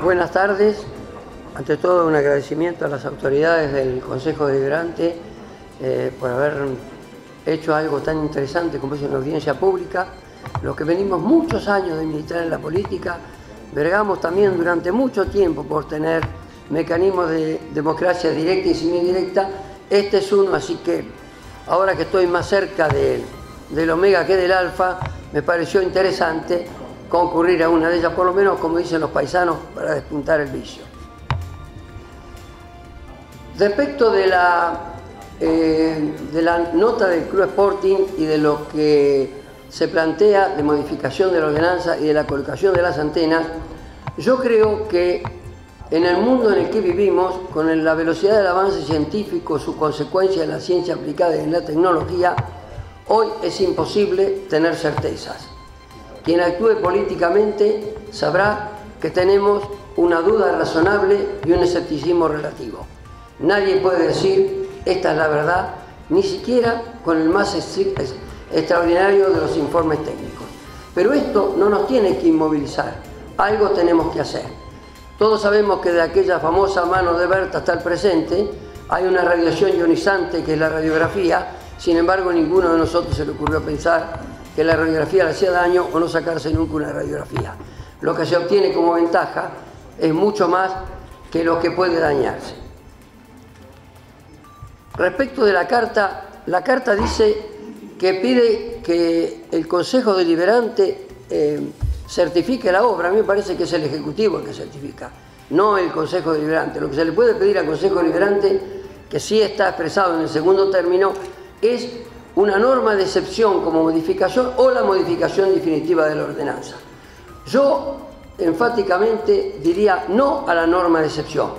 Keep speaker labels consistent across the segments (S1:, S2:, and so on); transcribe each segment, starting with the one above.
S1: Buenas tardes. Ante todo, un agradecimiento a las autoridades del Consejo Deliberante por haber hecho algo tan interesante como es una audiencia pública. Los que venimos muchos años de militar en la política, bregamos también durante mucho tiempo por tener mecanismos de democracia directa y semidirecta. Este es uno, así que ahora que estoy más cerca del omega que del alfa, me pareció interesante concurrir a una de ellas, por lo menos, como dicen los paisanos, para despuntar el vicio. Respecto de la nota del Club Sporting y de lo que se plantea de modificación de la ordenanza y de la colocación de las antenas, yo creo que en el mundo en el que vivimos, con la velocidad del avance científico, su consecuencia en la ciencia aplicada y en la tecnología, hoy es imposible tener certezas. Quien actúe políticamente sabrá que tenemos una duda razonable y un escepticismo relativo. Nadie puede decir, esta es la verdad, ni siquiera con el más extraordinario de los informes técnicos. Pero esto no nos tiene que inmovilizar, algo tenemos que hacer. Todos sabemos que de aquella famosa mano de Berta hasta el presente hay una radiación ionizante que es la radiografía. Sin embargo, ninguno de nosotros se le ocurrió pensar que la radiografía le hacía daño o no sacarse nunca una radiografía. Lo que se obtiene como ventaja es mucho más que lo que puede dañarse. Respecto de la carta dice que pide que el Consejo Deliberante certifique la obra. A mí me parece que es el Ejecutivo el que certifica, no el Consejo Deliberante. Lo que se le puede pedir al Consejo Deliberante, que sí está expresado en el segundo término, es una norma de excepción como modificación o la modificación definitiva de la ordenanza. Yo enfáticamente diría no a la norma de excepción.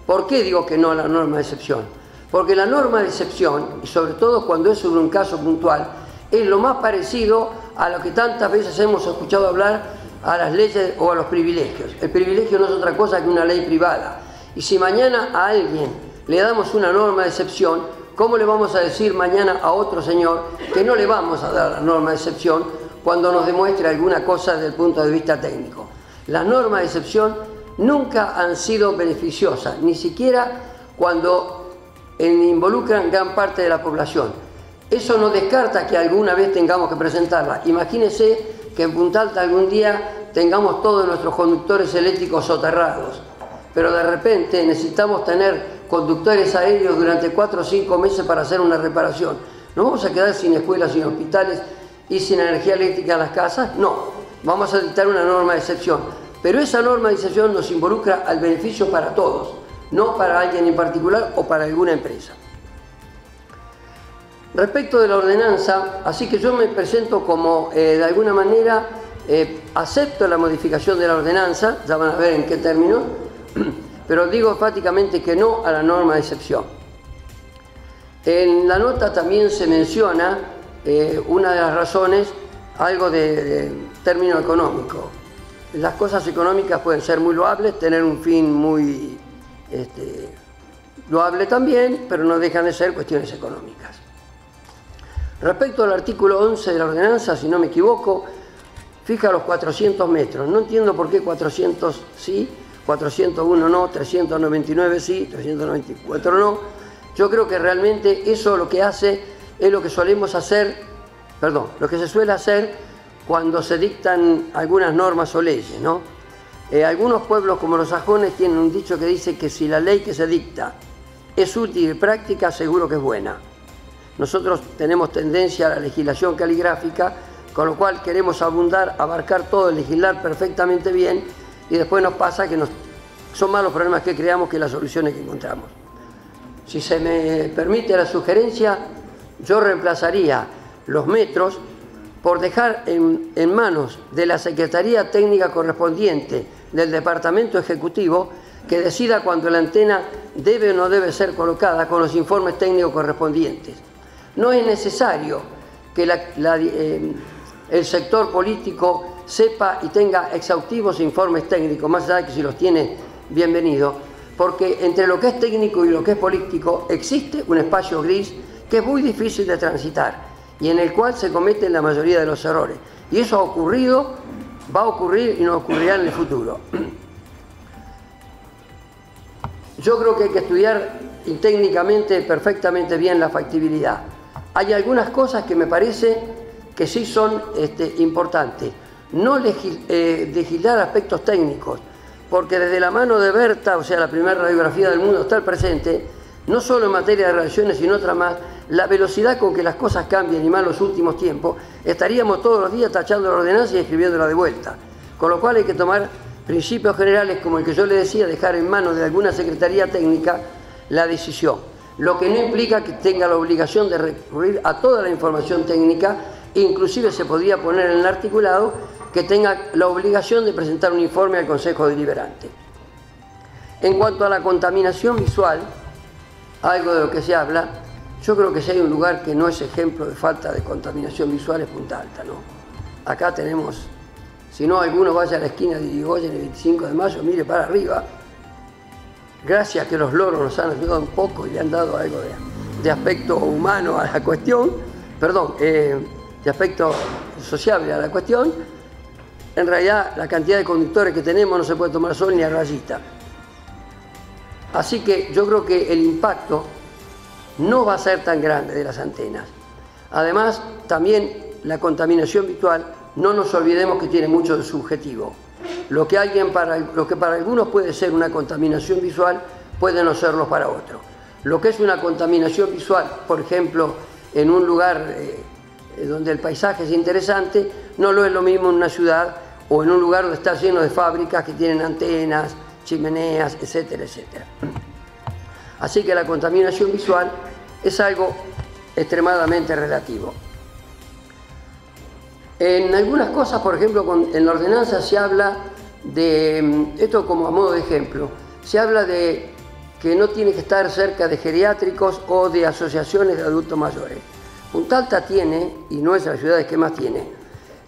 S1: ¿Por qué digo que no a la norma de excepción? Porque la norma de excepción, y sobre todo cuando es sobre un caso puntual, es lo más parecido a lo que tantas veces hemos escuchado hablar a las leyes o a los privilegios. El privilegio no es otra cosa que una ley privada. Y si mañana a alguien le damos una norma de excepción, ¿cómo le vamos a decir mañana a otro señor que no le vamos a dar la norma de excepción cuando nos demuestre alguna cosa desde el punto de vista técnico? Las normas de excepción nunca han sido beneficiosas, ni siquiera cuando involucran gran parte de la población. Eso no descarta que alguna vez tengamos que presentarla. Imagínense que en Punta Alta algún día tengamos todos nuestros conductores eléctricos soterrados, pero de repente necesitamos tener conductores aéreos durante 4 o 5 meses para hacer una reparación. ¿Nos vamos a quedar sin escuelas, sin hospitales y sin energía eléctrica en las casas? No, vamos a dictar una norma de excepción, pero esa norma de excepción nos involucra al beneficio para todos, no para alguien en particular o para alguna empresa. Respecto de la ordenanza, así que yo me presento como, de alguna manera, acepto la modificación de la ordenanza, ya van a ver en qué términos, pero digo enfáticamente que no a la norma de excepción. En la nota también se menciona una de las razones, algo de término económico. Las cosas económicas pueden ser muy loables, tener un fin muy loable también, pero no dejan de ser cuestiones económicas. Respecto al artículo 11 de la ordenanza, si no me equivoco, fija los 400 metros. No entiendo por qué 400 sí, 401 no, 399 sí, 394 no. Yo creo que realmente eso lo que hace es lo que solemos hacer, lo que se suele hacer cuando se dictan algunas normas o leyes, ¿no? Algunos pueblos como los sajones tienen un dicho que dice que si la ley que se dicta es útil y práctica, seguro que es buena. Nosotros tenemos tendencia a la legislación caligráfica, con lo cual queremos abarcar todo, legislar perfectamente bien, y después nos pasa que son más los problemas que creamos que las soluciones que encontramos. Si se me permite la sugerencia, yo reemplazaría los metros por dejar en manos de la Secretaría Técnica correspondiente del Departamento Ejecutivo que decida cuando la antena debe o no debe ser colocada con los informes técnicos correspondientes. No es necesario que el sector político sepa y tenga exhaustivos informes técnicos, más allá de que si los tiene, bienvenido, porque entre lo que es técnico y lo que es político existe un espacio gris que es muy difícil de transitar y en el cual se cometen la mayoría de los errores. Y eso ha ocurrido, va a ocurrir y no ocurrirá en el futuro. Yo creo que hay que estudiar técnicamente perfectamente bien la factibilidad. Hay algunas cosas que me parece que sí son importantes. No legislar aspectos técnicos, porque desde la mano de Berta, o sea, la primera radiografía del mundo, está el presente, no solo en materia de relaciones, sino otra más, la velocidad con que las cosas cambian, y más en los últimos tiempos, estaríamos todos los días tachando la ordenanza y escribiéndola de vuelta. Con lo cual hay que tomar principios generales, como el que yo le decía, dejar en manos de alguna secretaría técnica la decisión. Lo que no implica que tenga la obligación de recurrir a toda la información técnica, inclusive se podría poner en el articulado que tenga la obligación de presentar un informe al Consejo Deliberante. En cuanto a la contaminación visual, algo de lo que se habla, yo creo que si hay un lugar que no es ejemplo de falta de contaminación visual es Punta Alta, ¿no? Acá tenemos, si no alguno vaya a la esquina de Irigoyen el 25 de mayo, mire para arriba, gracias a que los loros nos han ayudado un poco y le han dado algo de aspecto humano a la cuestión, perdón, de aspecto sociable a la cuestión, en realidad la cantidad de conductores que tenemos no se puede tomar sol ni a rayita. Así que yo creo que el impacto no va a ser tan grande de las antenas. Además, también la contaminación visual, no nos olvidemos que tiene mucho de subjetivo. Lo que para algunos puede ser una contaminación visual, puede no serlo para otros. Lo que es una contaminación visual, por ejemplo, en un lugar donde el paisaje es interesante, no lo es lo mismo en una ciudad o en un lugar donde está lleno de fábricas que tienen antenas, chimeneas, etcétera, etcétera. Así que la contaminación visual es algo extremadamente relativo. En algunas cosas, por ejemplo, en la ordenanza se habla de, esto como a modo de ejemplo, se habla de que no tiene que estar cerca de geriátricos o de asociaciones de adultos mayores. Punta Alta tiene, y no es de las ciudades que más tiene,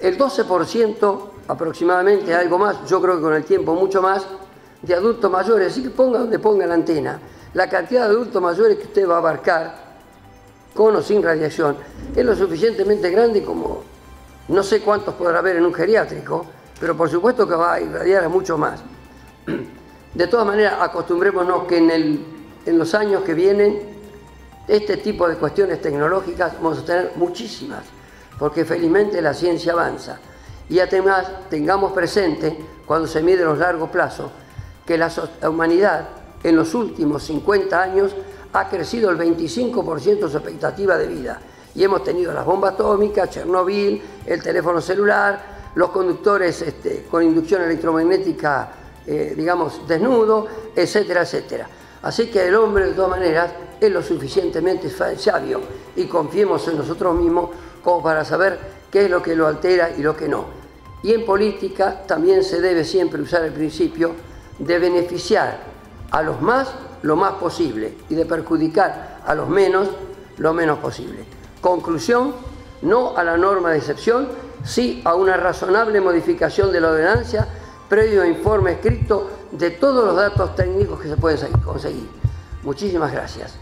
S1: el 12% aproximadamente, algo más, yo creo que con el tiempo mucho más, de adultos mayores, así que ponga donde ponga la antena. La cantidad de adultos mayores que usted va a abarcar, con o sin radiación, es lo suficientemente grande como, no sé cuántos podrá haber en un geriátrico, pero por supuesto que va a irradiar a mucho más. De todas maneras, acostumbrémonos que en los años que vienen, este tipo de cuestiones tecnológicas vamos a tener muchísimas, porque felizmente la ciencia avanza. Y además tengamos presente, cuando se mide los largos plazos, que la humanidad en los últimos 50 años ha crecido el 25% su expectativa de vida. Y hemos tenido las bombas atómicas, Chernobyl, el teléfono celular, los conductores con inducción electromagnética, digamos, desnudo, etcétera, etcétera. Así que el hombre, de todas maneras, es lo suficientemente sabio y confiemos en nosotros mismos como para saber qué es lo que lo altera y lo que no. Y en política también se debe siempre usar el principio de beneficiar a los más lo más posible y de perjudicar a los menos lo menos posible. Conclusión, no a la norma de excepción, sí a una razonable modificación de la ordenanza previo informe escrito de todos los datos técnicos que se pueden conseguir. Muchísimas gracias.